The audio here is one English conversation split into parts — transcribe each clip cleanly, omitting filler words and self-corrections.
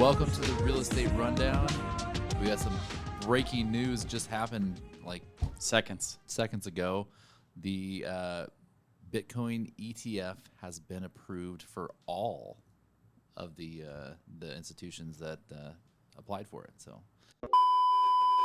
Welcome to the Real Estate Rundown. We got some breaking news just happened like seconds ago. The Bitcoin ETF has been approved for all of the institutions that applied for it. So.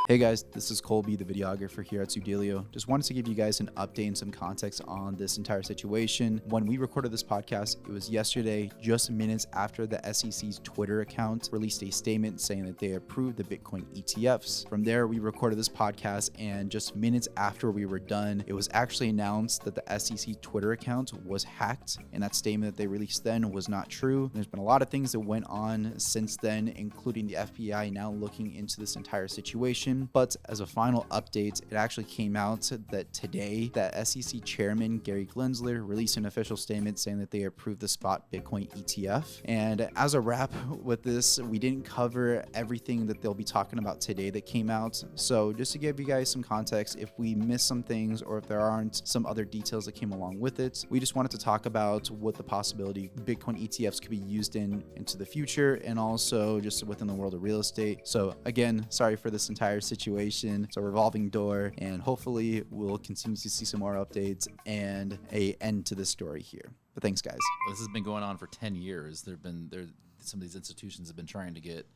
Hey guys, this is Colby, the videographer here at Zoodealio. Just wanted to give you guys an update and some context on this entire situation. When we recorded this podcast, it was yesterday, just minutes after the SEC's Twitter account released a statement saying that they approved the Bitcoin ETFs. From there, we recorded this podcast, and just minutes after we were done, it was actually announced that the SEC Twitter account was hacked, and that statement that they released then was not true. There's been a lot of things that went on since then, including the FBI now looking into this entire situation. But as a final update, it actually came out that today that SEC Chairman Gary Gensler released an official statement saying that they approved the spot Bitcoin ETF. And as a wrap with this, we didn't cover everything that they'll be talking about today that came out. So just to give you guys some context, if we missed some things or if there aren't some other details that came along with it, we just wanted to talk about what the possibility Bitcoin ETFs could be used into the future, and also just within the world of real estate. So again, sorry for this entire situation. It's a revolving door, and hopefully we'll continue to see some more updates and an end to this story here. But thanks, guys. This has been going on for 10 years. Some of these institutions have been trying to get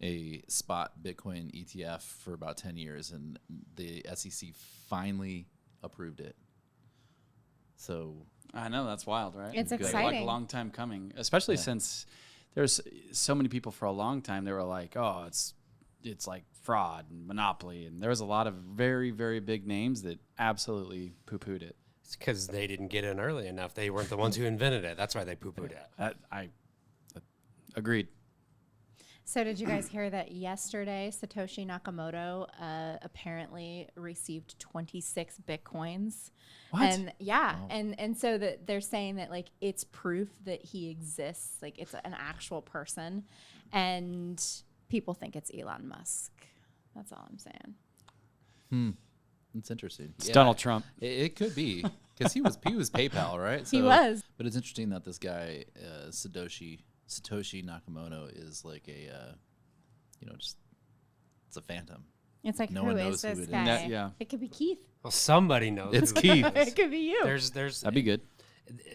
a spot Bitcoin ETF for about 10 years, and the SEC finally approved it. So I know, that's wild, right? It's exciting. Like a long time coming, especially since there's so many people for a long time. They were like, oh, it's like fraud and monopoly, and there was a lot of very, very big names that absolutely poo-pooed it. It's because they didn't get in early enough. They weren't the ones who invented it. That's why they poo-pooed it. I agreed. So did you guys hear that yesterday Satoshi Nakamoto apparently received 26 Bitcoins? What? And yeah, wow. and so that they're saying that like it's proof that he exists, like it's an actual person, and people think it's Elon Musk. That's all I'm saying. That's interesting. It's Donald Trump. It could be, because he was PayPal, right? So, he was. But it's interesting that this guy Satoshi Nakamoto is like a just it's a phantom. It's like, no who one is knows this who it guy? is. Yeah. It could be Keith. Well, somebody knows. It's who Keith. it is. It could be you. There's That'd be good.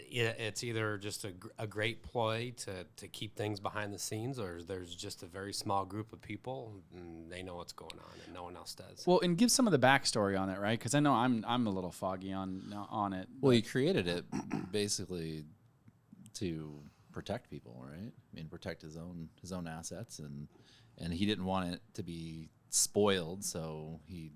It's either just a great ploy to keep things behind the scenes, or there's just a very small group of people and they know what's going on and no one else does. Well, and give some of the backstory on it, right? Because I know I'm a little foggy on it. Well, he created it basically to protect people, right? I mean, protect his own assets, and he didn't want it to be spoiled, so he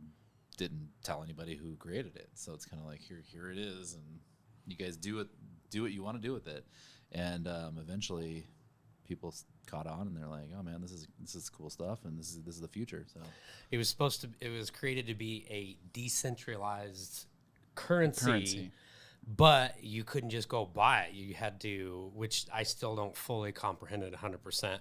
didn't tell anybody who created it. So it's kind of like here it is, and you guys do what you want to do with it. And eventually people caught on, and they're like, oh man, this is cool stuff, and this is the future. So it was created to be a decentralized currency. But you couldn't just go buy it. You had to, which I still don't fully comprehend it 100%.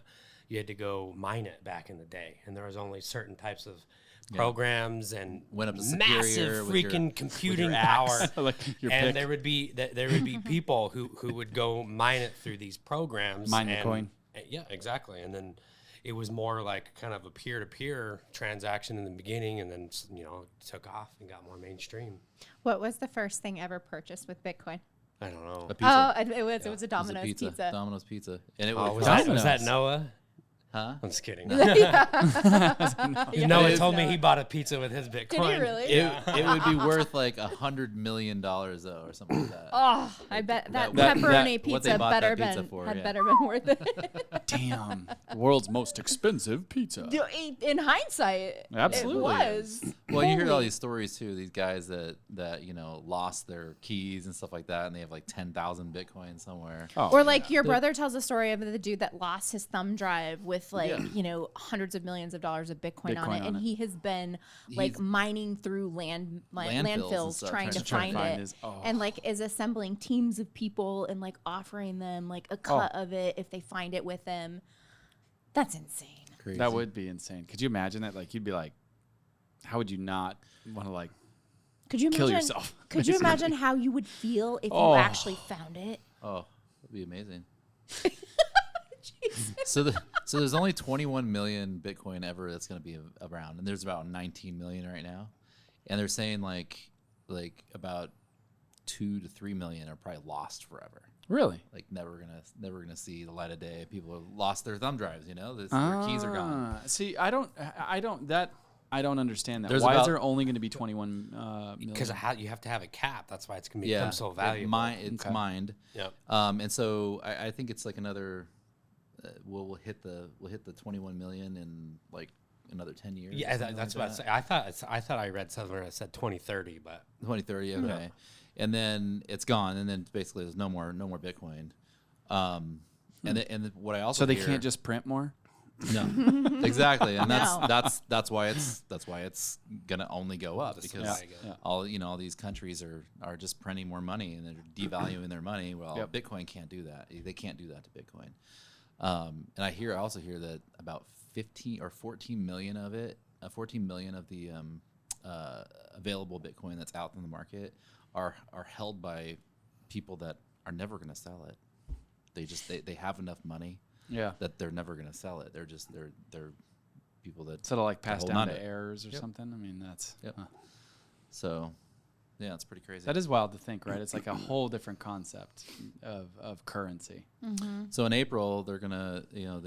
You had to go mine it back in the day, and there was only certain types of programs and went up to massive freaking computing power. Like your and pick. there would be people who would go mine it through these programs. Mine the coin. Yeah, exactly. And then it was more like kind of a peer-to-peer transaction in the beginning, and then took off and got more mainstream. What was the first thing ever purchased with Bitcoin? I don't know. a pizza. Oh, it was a Domino's It was pizza. Domino's pizza, and it Was was that Noah? huh? I'm just kidding. Yeah. Noah told me he bought a pizza with his Bitcoin. Did he really? It would be worth like $100 million though, or something like that. Oh, I bet that That- pepperoni what they pizza bought better that pizza been for, had yeah. better been worth it. Damn. World's most expensive pizza. In hindsight, Absolutely. it was. Well, you hear all Holy- these stories too. These guys that lost their keys and stuff like that, and they have like 10,000 Bitcoin somewhere. Oh, Or like your brother tells a story of the dude that lost his thumb drive with like, Yeah. hundreds of millions of dollars of Bitcoin on Bitcoin it. on And it. he has been like He's- mining through landfills stuff, trying to trying find to find it. his- oh. And like is assembling teams of people and like offering them like a cut of it if they find it with them. That's insane. Crazy. That would be insane. Could you imagine that? Like, you'd be like, how would you not want to like Could you kill imagine, yourself? Could you basically? imagine how you would feel if Oh. you actually found it? Oh, that'd be amazing. Jesus. So there's only 21 million Bitcoin ever that's going to be around, and there's about 19 million right now, and they're saying like about 2 to 3 million are probably lost forever. Really? Like never gonna see the light of day. People have lost their thumb drives. You know, their keys are gone. See, I don't understand that. There's Why is about- there only going to be 21 million? Because you have to have a cap. That's why it's going to become so valuable. It's mined. Yep. And so I think it's like another. We'll hit the 21 million in like another 10 years. Yeah, that's what I thought I read somewhere that said 2030, but 2030. Okay. Yeah. And then it's gone, and then basically there's no more Bitcoin. And then what I also So they hear- can't just print more? No, exactly, and No. that's why it's gonna only go up That's because why I go. all these countries are just printing more money and they're devaluing their money. Well, Yep. Bitcoin can't do that. They can't do that to Bitcoin. And I also hear that about 15 or 14 million of it, 14 million of the available Bitcoin that's out in the market are held by people that are never going to sell it. They have enough money Yeah. that they're never going to sell it. They're people that Sort of like passed holding down on to to it. heirs or Yep. something. I mean, that's Yep. huh. So yeah, it's pretty crazy. That is wild to think, right? It's like a whole different concept of currency. So in April, they're gonna, we have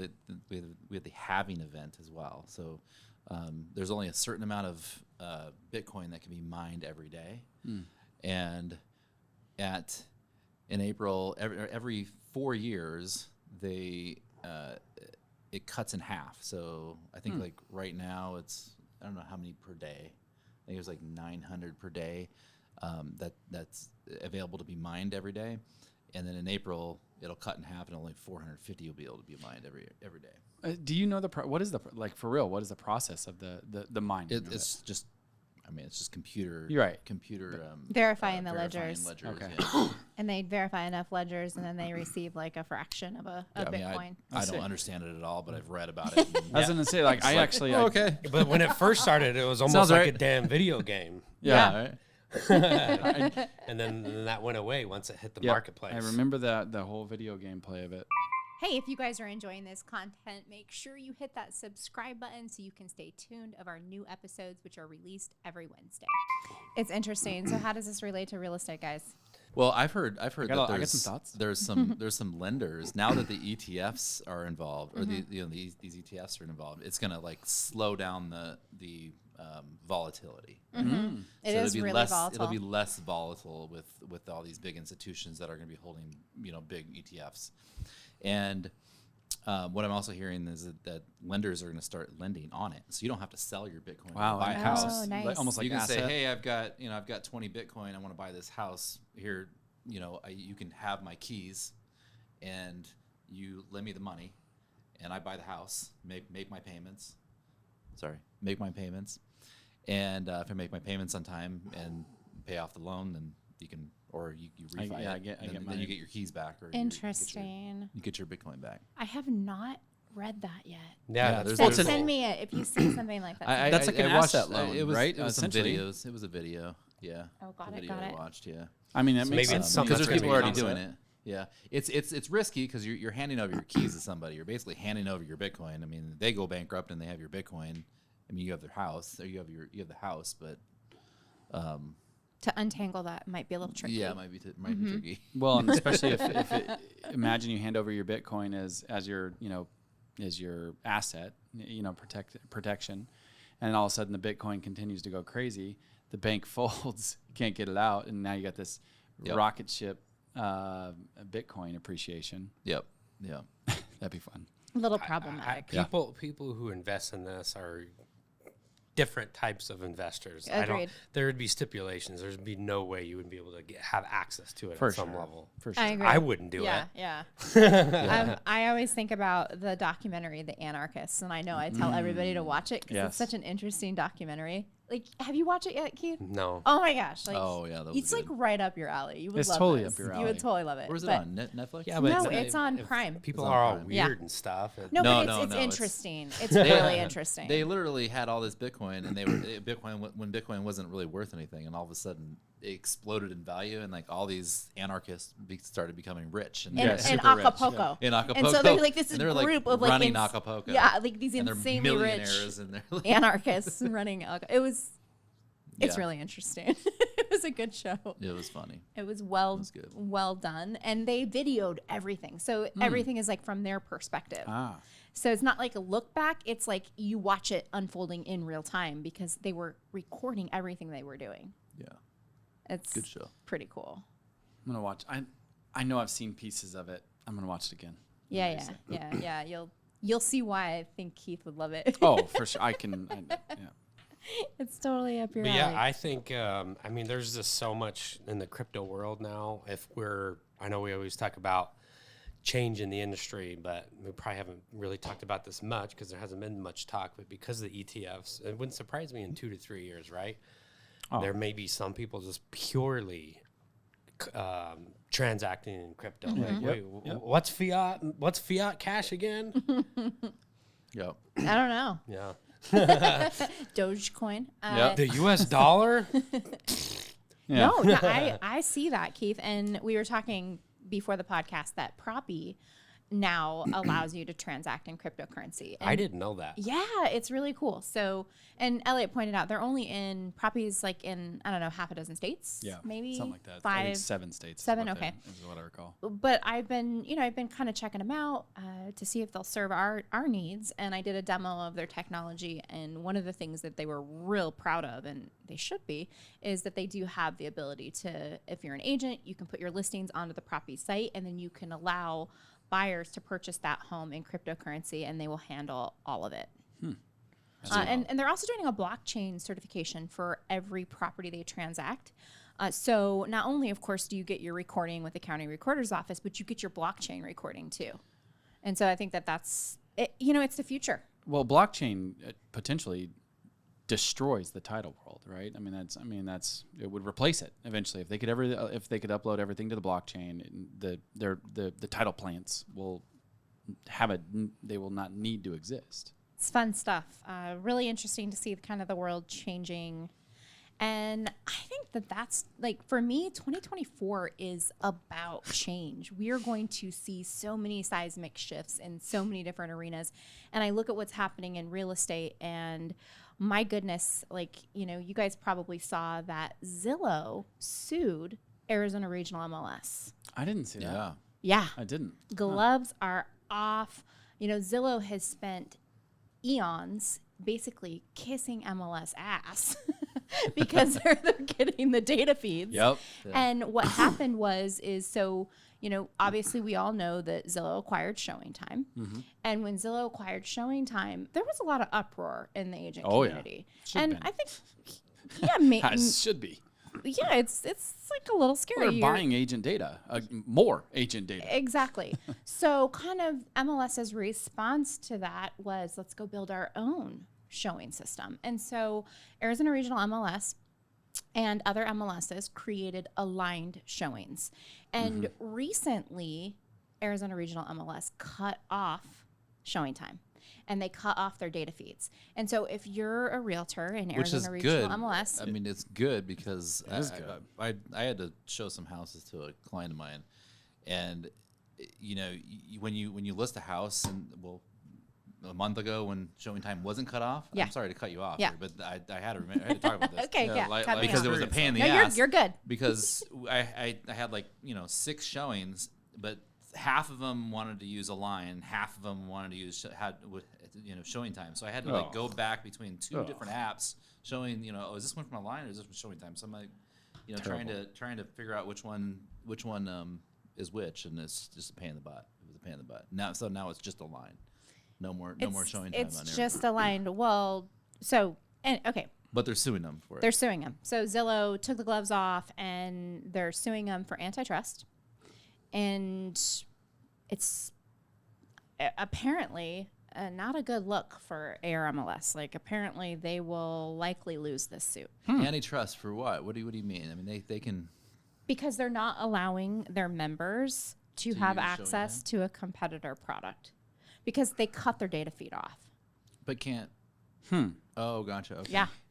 the halving event as well. So there's only a certain amount of Bitcoin that can be mined every day, and in April, every 4 years, it cuts in half. So I think like right now I don't know how many per day. I think it was like 900 per day that's available to be mined every day. And then in April, it'll cut in half, and only 450 will be able to be mined every day. Do you know what is for real? What is the process of the mining? of It's just, it's just computer. You're right. Computer Verifying the ledgers. Okay. Yeah. And they verify enough ledgers, and then they receive like a fraction of a Bitcoin. I don't understand it at all, but I've read about it. and- I was gonna say, like, I actually, okay. But when it first started, it was almost Sounds like right. a damn video game. yeah. Right? And then that went away once it hit the Yep. marketplace. I remember the whole video game play of it. Hey, if you guys are enjoying this content, make sure you hit that subscribe button so you can stay tuned of our new episodes, which are released every Wednesday. It's interesting. So how does this relate to real estate, guys? Well, I've heard that I got there's some thoughts. there's some lenders now that the ETFs are involved, or these ETFs are involved. It's gonna like slow down the volatility. It So is it'll be really less, volatile. It'll be less volatile with all these big institutions that are going to be holding big ETFs. And what I'm also hearing is that lenders are going to start lending on it, so you don't have to sell your Bitcoin to buy a Oh, house. nice. Almost like You can say, asset. hey, I've got 20 Bitcoin. I want to buy this house here. You can have my keys, and you lend me the money, and I buy the house, make my payments. Make my payments, and if I make my payments on time and pay off the loan, then you can, or you refi it. I get then mine. you get your keys back, or Interesting. you get your Bitcoin back. I have not read that yet. Yeah, there's- So there's- send me it if you see something like that. That's like an watched- asset loan, it was, right? It was some Essentially. videos. It was a video. Yeah. Oh, got a it, video got I it. watched. Yeah. I mean, that So makes maybe it's sense. something Because there's that's people gonna be already doing concept. it. Yeah, it's risky because you're handing over your keys to somebody. You're basically handing over your Bitcoin. I mean, they go bankrupt and they have your Bitcoin. I mean, you have their house, or you have the house, but To untangle that might be a little tricky. yeah, it might be tricky. Well, and especially imagine you hand over your Bitcoin as your asset, protection, and all of a sudden the Bitcoin continues to go crazy. The bank folds, can't get it out, and now you got this Yep. rocket ship Bitcoin appreciation. Yep. That'd be fun. A little problematic. People who invest in this are different types of investors. Agreed. There would be stipulations. There'd be no way you would be able to have access to it For at some sure. level. For sure. I agree. I wouldn't do yeah, it. Yeah. I always think about the documentary, The Anarchists, and I know I tell everybody to watch it because Yes. it's such an interesting documentary. Like, have you watched it yet, Keith? No. Oh my gosh! Like, Oh, yeah, that was it's like good. right up your alley. You would It's love totally this. up your You alley. would totally love it. Where's it But- on? Netflix? Yeah, but No, it's on if Prime. People It's on are all Prime. weird Yeah. and stuff. No, No, but no, it's no, it's- interesting. It's really interesting. They literally had all this Bitcoin, and they were when Bitcoin wasn't really worth anything, and all of a sudden it exploded in value, and like all these anarchists started becoming rich and in super rich. Acapulco. In Acapulco, And so they're like this And they're, group of like running Acapulco. Yeah, like these and insanely they're rich millionaires, and they're like, anarchists running It's Yeah. really interesting. It was a good show. It was funny. It was good. well done, and they videoed everything, so everything is like from their perspective. So it's not like a look back; it's like you watch it unfolding in real time because they were recording everything they were doing. Yeah, It's good show. pretty cool. I'm gonna watch. I know I've seen pieces of it. I'm gonna watch it again. Yeah. You'll see why I think Keith would love it. Oh, for sure. Yeah. It's totally up your But alley. yeah, I think, I mean, there's just so much in the crypto world now. I know we always talk about change in the industry, but we probably haven't really talked about this much because there hasn't been much talk. But because of the ETFs, it wouldn't surprise me in 2 to 3 years, right? Oh. There may be some people just purely transacting in crypto. Like, wait, what's fiat? What's fiat cash again? Yep. I don't know. Yeah. Dogecoin. The US dollar? Yeah. No, I see that, Keith. And we were talking before the podcast that Proppy now allows you to transact in cryptocurrency. And I didn't know that. yeah, it's really cool. So, and Elliot pointed out they're only in Proppy's like in, I don't know, half a dozen states. Yeah. Maybe Something like that. 5. I think 7 states. Seven, okay. Is what I recall. But I've been kind of checking them out to see if they'll serve our needs. And I did a demo of their technology. And one of the things that they were real proud of, and they should be, is that they do have the ability to, if you're an agent, you can put your listings onto the Proppy site, and then you can allow buyers to purchase that home in cryptocurrency, and they will handle all of it. And they're also doing a blockchain certification for every property they transact. So not only, of course, do you get your recording with the county recorder's office, but you get your blockchain recording too. And so I think that's it. It's the future. Well, blockchain potentially destroys the title world, right? I mean, it would replace it eventually if they could upload everything to the blockchain. The title plants will they will not need to exist. It's fun stuff. Really interesting to see kind of the world changing. And I think that's like, for me, 2024 is about change. We are going to see so many seismic shifts in so many different arenas. And I look at what's happening in real estate, and my goodness, like, you guys probably saw that Zillow sued Arizona Regional MLS. I didn't see Yeah. that. Yeah. I didn't. Gloves are off. Zillow has spent eons basically kissing MLS ass because they're getting the data feeds. Yep. And what happened obviously we all know that Zillow acquired ShowingTime. Mm-hmm. And when Zillow acquired ShowingTime, there was a lot of uproar in the agent Oh, yeah. community. Should And been. I think, It should be. yeah, it's like a little scary. They're You're- buying agent data, more agent data. Exactly. So kind of MLS's response to that was, let's go build our own showing system. And so Arizona Regional MLS and other MLSs created aligned showings. And recently, Arizona Regional MLS cut off ShowingTime. And they cut off their data feeds. And so if you're a realtor in Which is Arizona Regional good. MLS, I mean, it's good because is good. I had to show some houses to a client of mine, and when you list a house, and a month ago when ShowingTime wasn't cut off. Yeah. I'm sorry to cut you off, Yeah. here, but I had to talk about this. Okay, yeah, cut me because off. it was a pain in the No, ass. you're good. Because I had 6 showings, but half of them wanted to use Align, half of them wanted to use ShowingTime. So I had to go back between 2 different apps showing, is this one from Align or is this from ShowingTime? So I'm like, trying to figure out which one is which, and it's just a pain in the butt. It was a pain in the butt. Now it's just Align. No more ShowingTime It's on there. just aligned. Well, okay. But they're suing them for it. They're suing them. So Zillow took the gloves off, and they're suing them for antitrust. And it's apparently not a good look for ARMLS. Like, apparently they will likely lose this suit. Antitrust for what? What do you mean? I mean, they can. Because they're not allowing their members to have use access to a competitor product. Because they cut their data feed off. But can't. Oh, gotcha. Okay. Yeah.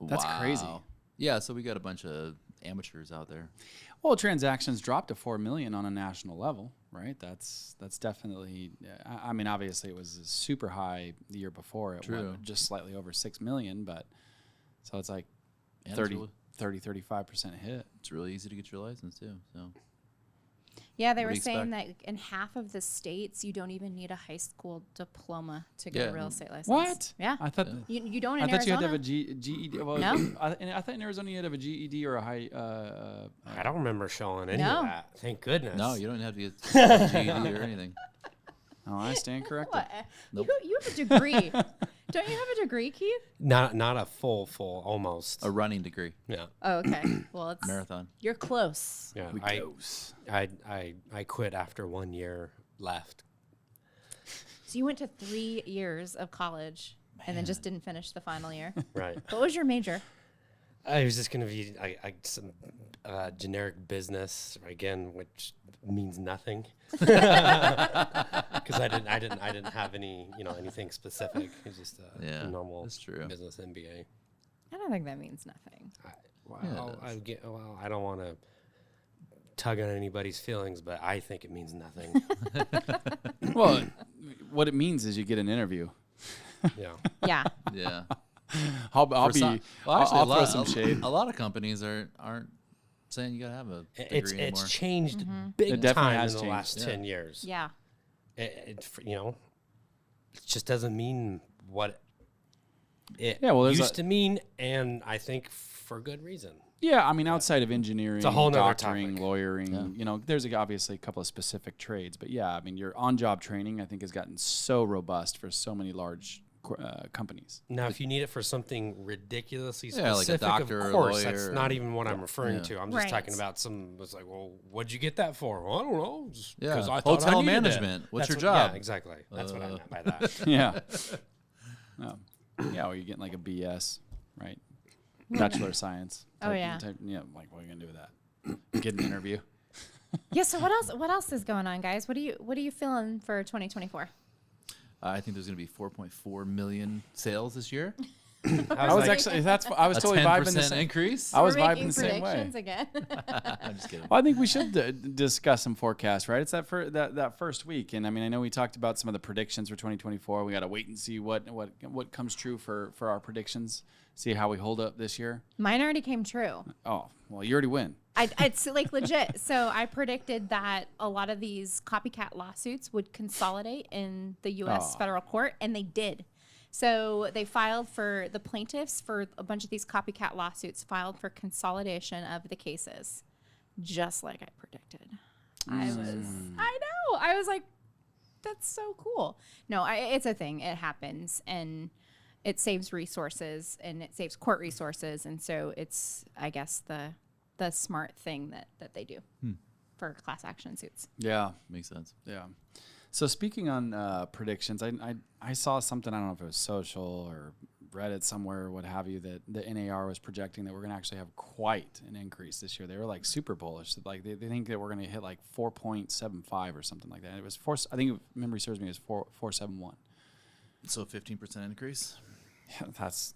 That's crazy. Wow. Yeah, so we got a bunch of amateurs out there. Well, transactions dropped to 4 million on a national level, right? That's definitely. I mean, obviously, it was super high the year before. It True. went just slightly over 6 million, but so it's like And 35% hit. It's really easy to get your license too. So Yeah, they What were do you saying that in half of the states, you don't even need a high school diploma to get Yeah. a real estate license. What? Yeah. I thought. You don't in I thought you Arizona? had to have a GED. Well, No? I thought in Arizona you had to have a GED or a high. I don't remember showing any No. of that. Thank goodness. no, you don't have to get a GED or anything. Oh, I stand corrected. What? Nope. You have a degree. Don't you have a degree, Keith? Not a full, almost. A running degre, Yeah. Oh, okay. Well, it's marathon. you're close. Yeah. We close. I quit after 1 year left. So you went to 3 years of college and then just didn't finish the final year. Right. What was your major? I was just gonna be some generic business again, which means nothing. Because I didn't have any anything specific. It's just a Yeah, normal that's true. business MBA. I don't think that means nothing. I don't want to tug on anybody's feelings, but I think it means nothing. Well, what it means is you get an interview. Yeah. Yeah. Yeah. I'll For be. some- well, actually, I'll a throw lot, some shade. a lot of companies aren't saying you gotta have a degree It's anymore. changed It big definitely time in has the changed, last yeah. 10 years. Yeah. It just doesn't mean what it Yeah, well, there's used to mean, and I think for good reason. Yeah, I mean, outside of engineering, a whole nother doctoring, topic. lawyering, there's obviously a couple of specific trades. But yeah, I mean, your on-job training, I think, has gotten so robust for so many large companies. Now, if you need it for something ridiculously Yeah, like a specific, doctor or of a course, lawyer that's or- not even what I'm referring Yeah. to. I'm just Right. talking about it's like, well, what'd you get that for? Well, I don't know. Yeah. Because I thought Hotel I needed management. It. What's That's your job? Yeah, exactly. That's what I meant by that. Yeah. Yeah, or you're getting like a BS, right? Bachelor of Science. Oh, yeah. Like, what are you going to do with that? Get an interview. Yeah. So what else is going on, guys? What are you feeling for 2024? I think there's gonna be 4.4 million sales this year. I was totally vibing the 10% same. increase. I was We're vibing making the same way. predictions again. I'm just kidding. Well, I think we should discuss some forecasts, right? It's that first week, and I mean, I know we talked about some of the predictions for 2024. We got to wait and see what comes true for our predictions. See how we hold up this year. Mine already came true. Oh, well, you already win. It's like legit. So I predicted that a lot of these copycat lawsuits would consolidate in the U.S. federal court, and they did. So they filed for the plaintiffs for a bunch of these copycat lawsuits filed for consolidation of the cases, just like I predicted. I was like, that's so cool. No, it's a thing. It happens, and it saves resources, and it saves court resources, and so it's, I guess, the smart thing that they do for class action suits. Yeah, Makes sense. yeah. So speaking on predictions, I saw something, I don't know if it was social or Reddit somewhere or what have you, that the NAR was projecting that we're going to actually have quite an increase this year. They were like super bullish. Like they think that we're going to hit like 4.75 or something like that. It was I think if memory serves me, it was 4.71. So 15% increase. Yeah, that's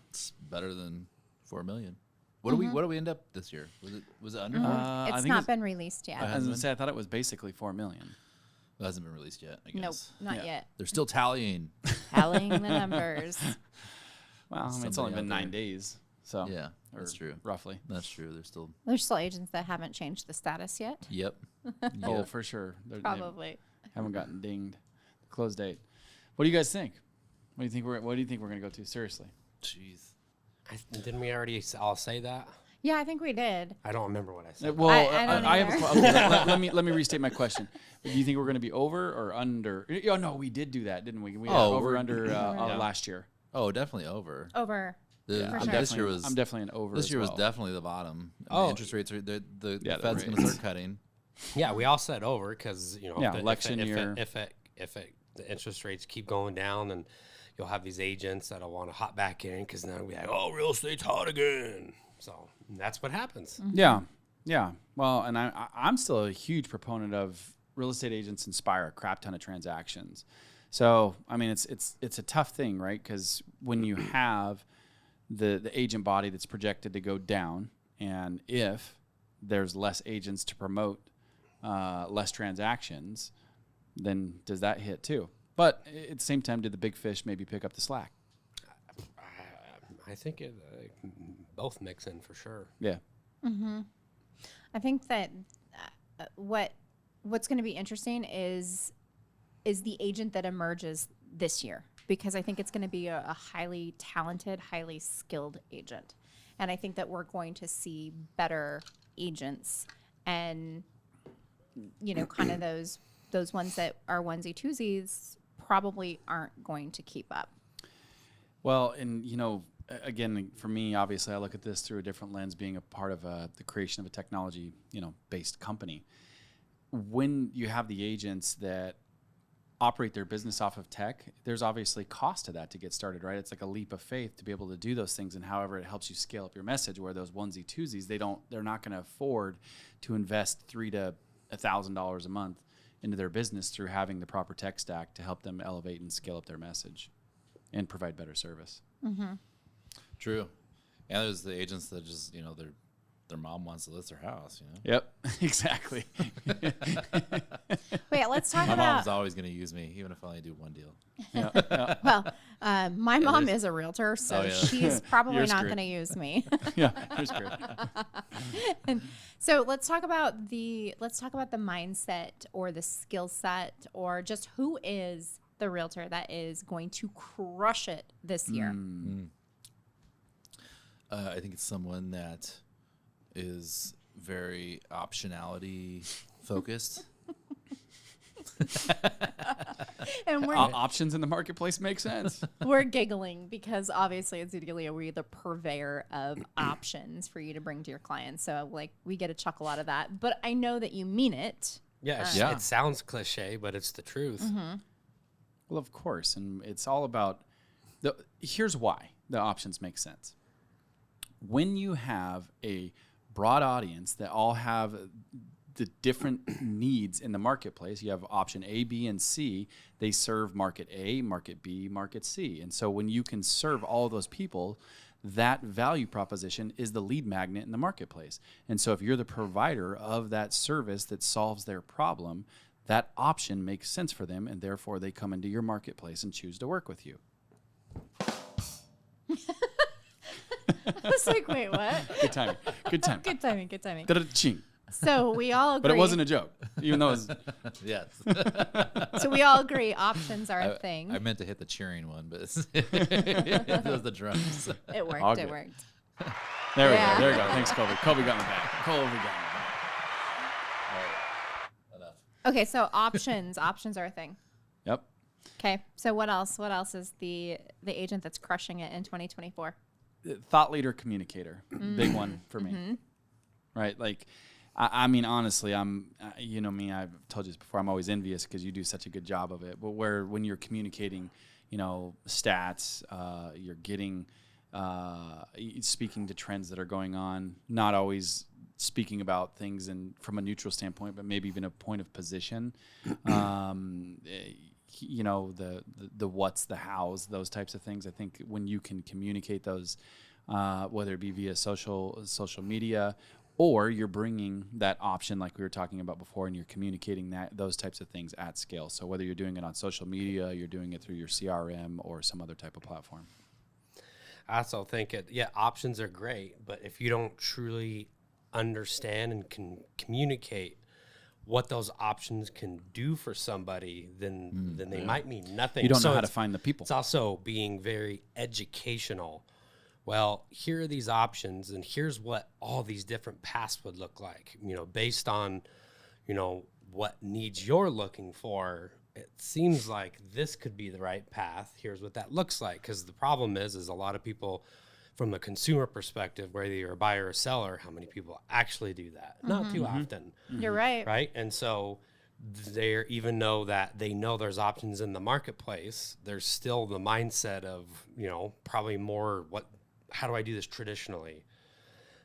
It's better than 4 million. What do we end up this year? Was it under? I It's think not been released yet. I was going to say, I thought it was basically 4 million. It hasn't been released yet. I Nope, guess. not Yeah. yet. They're still tallying. Tallying the numbers. Well, I mean, it's Somebody only been out 9 days. So Yeah, or that's true. Roughly. That's true. They're still. There's still agents that haven't changed the status yet. Yep. Oh, Yep. for sure. They Probably. haven't gotten dinged. Close date. What do you guys think? What do you think we're going to go to? Seriously. Jeez. Didn't we already all say that? Yeah, I think we did. I don't remember what I said. Well, I don't I have. either. Okay, let me restate my question. Do you think we're going to be over or under? Oh no, we did do that, didn't we? We had over we're- under last year. Oh, definitely over. Over. The, For this sure. year was. I'm definitely an over. This as year was well. definitely the bottom. Oh. The interest rates are the Yeah, the Fed's going rates. to start cutting. Yeah, we all said over because Yeah, election year. If the interest rates keep going down, and you'll have these agents that'll want to hop back in because now we like, oh, real estate's hot again. So that's what happens. Yeah, yeah. Well, and I'm still a huge proponent of real estate agents inspire a crap ton of transactions. So I mean, it's a tough thing, right? Because when you have the agent body that's projected to go down, and if there's less agents to promote less transactions, then does that hit too? But at the same time, did the big fish maybe pick up the slack? I think it both mix in for sure. Yeah. I think that what's going to be interesting is the agent that emerges this year, because I think it's going to be a highly talented, highly skilled agent. And I think that we're going to see better agents, and, you know, kind of those ones that are onesie twosies probably aren't going to keep up. Well, and, you know, again, for me, obviously, I look at this through a different lens, being a part of the creation of a technology, you know, based company. When you have the agents that operate their business off of tech, there's obviously cost to that to get started, right? It's like a leap of faith to be able to do those things, and however it helps you scale up your message. Where those onesie twosies, they're not going to afford to invest $3,000 to $1,000 a month into their business through having the proper tech stack to help them elevate and scale up their message and provide better service. True. And there's the agents that just, you know, their mom wants to list their house, you know? Yep, exactly. Wait, let's talk My about. mom's always going to use me, even if I only do one deal. Well, my mom is a realtor, so Oh, yeah. she's probably You're not screwed. going to use me. Yeah, that's great. And so let's talk about the mindset or the skill set, or just who is the realtor that is going to crush it this year. I think it's someone that is very optionality focused. And Options in the marketplace make sense. we're giggling because obviously at Zoodealio we're the purveyor of options for you to bring to your clients. So like we get a chuckle out of that, but I know that you mean it. Yeah, Yeah. it sounds cliche, but it's the truth. Well, of course, and it's all about here's why the options make sense. When you have a broad audience that all have the different needs in the marketplace, you have option A, B, and C. They serve market A, market B, market C. And so when you can serve all of those people, that value proposition is the lead magnet in the marketplace. And so if you're the provider of that service that solves their problem, that option makes sense for them, and therefore they come into your marketplace and choose to work with you. I was like, wait, what? Good timing. Good timing. Good timing, good timing. Da-da-ching. So we all agree. But it wasn't a joke, even though it was, Yes. So we all agree options are a thing. I meant to hit the cheering one, but it was the drums. It worked. All It good. worked. there we Yeah. go. There we go. Thanks, Colby. Colby got me back. Colby got me back. Enough. Okay, so options are a thing. Yep. Okay, so what else? What else is the agent that's crushing it in 2024? Thought leader, communicator. Big one for me. Right? Like, I mean, honestly, you know me, I've told you this before, I'm always envious because you do such a good job of it. But when you're communicating, you know, stats, you're getting, speaking to trends that are going on, not always speaking about things from a neutral standpoint, but maybe even a point of position. You know, the what's, the hows, those types of things. I think when you can communicate those, whether it be via social media, or you're bringing that option like we were talking about before, and you're communicating those types of things at scale. So whether you're doing it on social media, you're doing it through your CRM or some other type of platform. I also think options are great, but if you don't truly understand and can communicate what those options can do for somebody, then they might mean nothing. You don't know So how to it's- find the people. It's also being very educational. Well, here are these options, and here's what all these different paths would look like, you know, based on, you know, what needs you're looking for. It seems like this could be the right path. Here's what that looks like. Because the problem is a lot of people, from the consumer perspective, whether you're a buyer or seller, how many people actually do that? Not too often, You're right. right? And so even though that they know there's options in the marketplace, there's still the mindset of, you know, probably more how do I do this traditionally?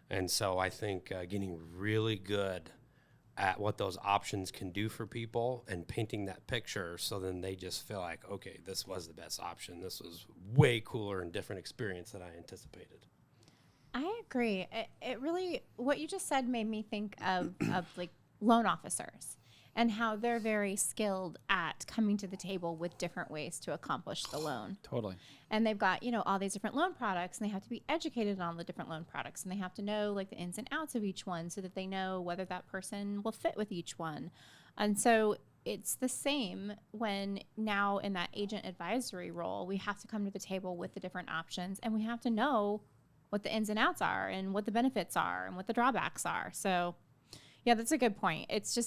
And so I think getting really good at what those options can do for people and painting that picture, so then they just feel like, okay, this was the best option. This was way cooler and different experience than I anticipated. I agree. It really, what you just said made me think of like loan officers and how they're very skilled at coming to the table with different ways to accomplish the loan. Totally. And they've got, all these different loan products, and they have to be educated on the different loan products, and they have to know like the ins and outs of each one so that they know whether that person will fit with each one. And so it's the same when now in that agent advisory role, we have to come to the table with the different options, and we have to know what the ins and outs are and what the benefits are and what the drawbacks are. So yeah, that's a good point. It's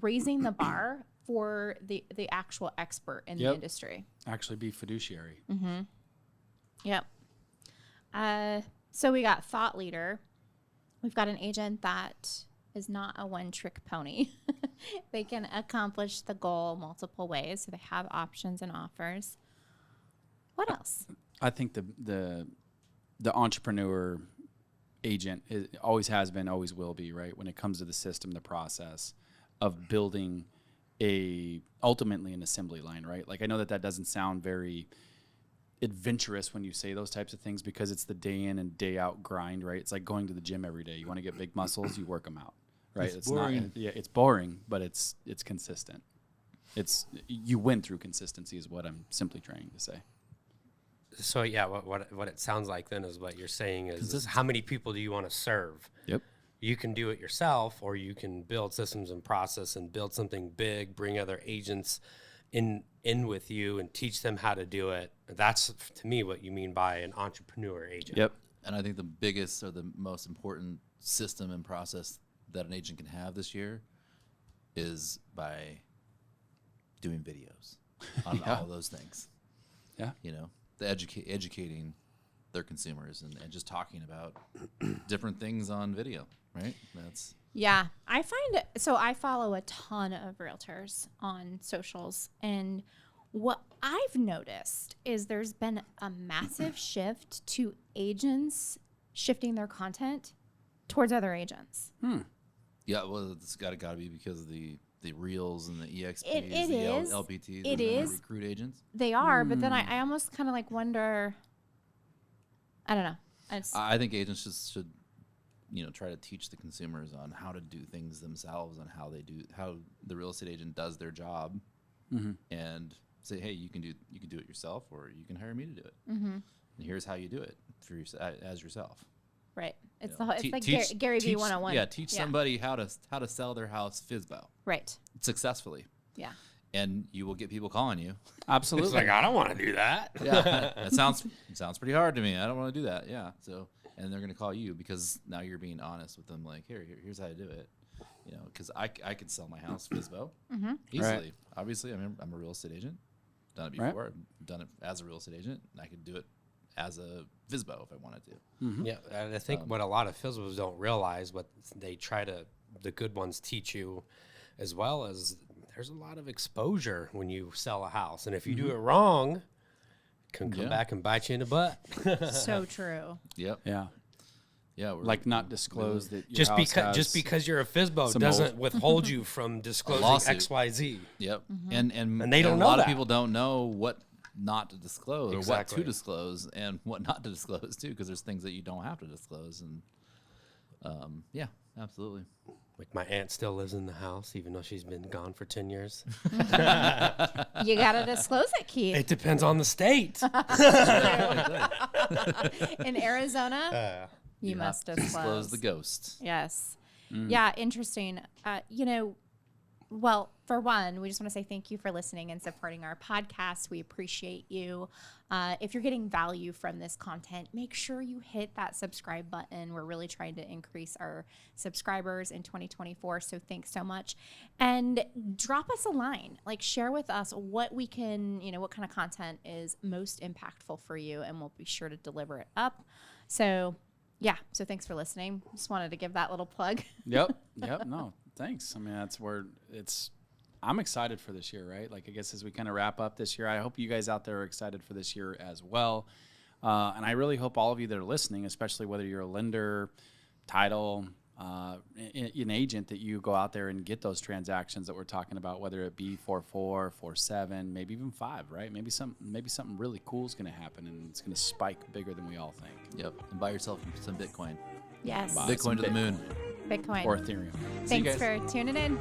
raising the bar for the actual expert in the industry. Actually be fiduciary. Mm-hmm. Yep. So we got thought leader. We've got an agent that is not a one-trick pony. They can accomplish the goal multiple ways, so they have options and offers. What else? I think the entrepreneur agent always has been, always will be, right? When it comes to the system, the process of building ultimately an assembly line, right? Like, I know that doesn't sound very adventurous when you say those types of things, because it's the day in and day out grind, right? It's like going to the gym every day. You want to get big muscles, you work them out, right? It's boring. It's boring, but it's consistent. You win through consistency is what I'm simply trying to say. So yeah, what it sounds like then is what you're saying is how many people do you want to serve? Yep. You can do it yourself, or you can build systems and process and build something big, bring other agents in with you and teach them how to do it. That's, to me, what you mean by an entrepreneur agent. Yep. And I think the biggest or the most important system and process that an agent can have this year is by doing videos on all those things. Yeah. The educating their consumers and just talking about different things on video, right? Yeah, I follow a ton of realtors on socials, and what I've noticed is there's been a massive shift to agents shifting their content towards other agents. Yeah, well, it's got to be because of the reels and the EXPs, It the is. LPTs, It and is. the recruit agents. They are, but then I almost kind of like wonder, I don't know. I think agents should try to teach the consumers on how to do things themselves and how the real estate agent does their job, and say, hey, you can do it yourself, or you can hire me to do it. And here's how you do it as yourself. Right. It's Te- like teach- Gary Vee teach- 101. Yeah, teach somebody how to sell their house FSBO Right. successfully. Yeah. And you will get people calling you. Absolutely. It's like, I don't want to do that. Yeah, that sounds pretty hard to me. I don't want to do that. Yeah. So, and they're going to call you because now you're being honest with them. Like, here's how to do it. Because I could sell my house FSBO easily. Right. Obviously, I'm a real estate agent. Done it before. I've done it as a real estate agent, and I could do it as a FSBO if I wanted to. Yeah, and I think what a lot of FSBOs don't realize, what they the good ones teach you as well, as there's a lot of exposure when you sell a house. And if you do it wrong, it can come back and bite you in the butt. So true. Yep. Yeah. Yeah. Like not disclose that your Just house just because you're a FSBO some doesn't withhold you from disclosing lawsuit. XYZ. Yep. And they don't a know lot that. of people don't know what not to disclose or what Exactly. to disclose and what not to disclose too, because there's things that you don't have to disclose. And yeah, absolutely. Like, my aunt still lives in the house, even though she's been gone for 10 years. You got to disclose it, Keith. It depends on the state. In Arizona, you must disclose the ghost. Yes. Yeah, interesting. Well, for one, we just want to say thank you for listening and supporting our podcast. We appreciate you. If you're getting value from this content, make sure you hit that subscribe button. We're really trying to increase our subscribers in 2024, so thanks so much. And drop us a line. Like, share with us what we can, what kind of content is most impactful for you, and we'll be sure to deliver it up. So, yeah. So thanks for listening. Just wanted to give that little plug. Yep. No, thanks. I mean, that's where I'm excited for this year, right? Like, I guess as we kind of wrap up this year, I hope you guys out there are excited for this year as well. And I really hope all of you that are listening, especially whether you're a lender, title, an agent that you go out there and get those transactions that we're talking about, whether it be 4.4, 4.7, maybe even 5, right? Maybe something really cool is going to happen and it's going to spike bigger than we all think. Yep. And buy yourself some Bitcoin. Yes. Buy Bitcoin some to the moon. Bitcoin. or Ethereum. Thanks for tuning in.